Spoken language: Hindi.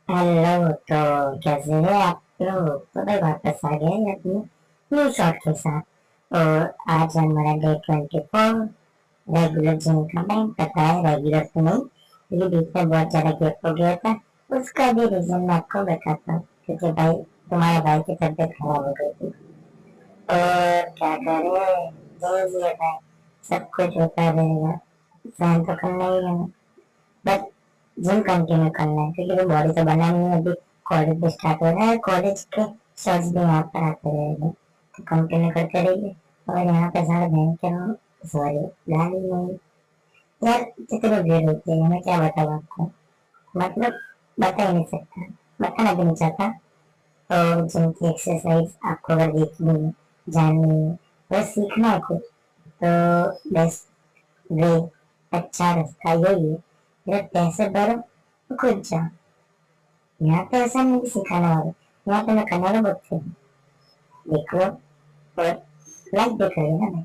हेलो। तो कैसे हैं आप लोग? तो भाई वापस आ गए हैं अपनी न्यू शॉट के साथ। और आज हमारा डे 24 रेगुलर जिम का टाइम। पता है रेगुलर तो नहीं, क्योंकि बीच में बहुत ज्यादा गैप हो गया था। उसका भी रीजन मैं आपको बताता हूँ, क्योंकि भाई तुम्हारे भाई की तबीयत खराब हो गई थी। और क्या करें, जिम भी है भाई, सब कुछ होता रहेगा, सहन तो करना ही है। बट जिम कंटिन्यू करना है, क्योंकि वो बॉडी तो बना नहीं है अभी। कॉलेज भी स्टार्ट हो रहा है, कॉलेज के शॉर्ट्स भी यहाँ पर आते रहेंगे, तो कंटिन्यू करते रहिए। और यहाँ पे सारे बहन के सॉरी गाली नहीं यार, कितनी भीड़ होती है, मैं क्या बताऊँ आपको। मतलब बता ही नहीं सकता, बताना भी नहीं चाहता। तो जिम की एक्सरसाइज आपको अगर देखनी है, जाननी है, बस सीखना है कुछ, तो बेस्ट वे, अच्छा रास्ता यही है। जब पैसे भरो तो खुद जाओ। यहाँ पे ऐसा नहीं कि सिखाने वाले, यहाँ पे मैं करने वाला बहुत थे। देखो और लाइक भी करिए ना भाई।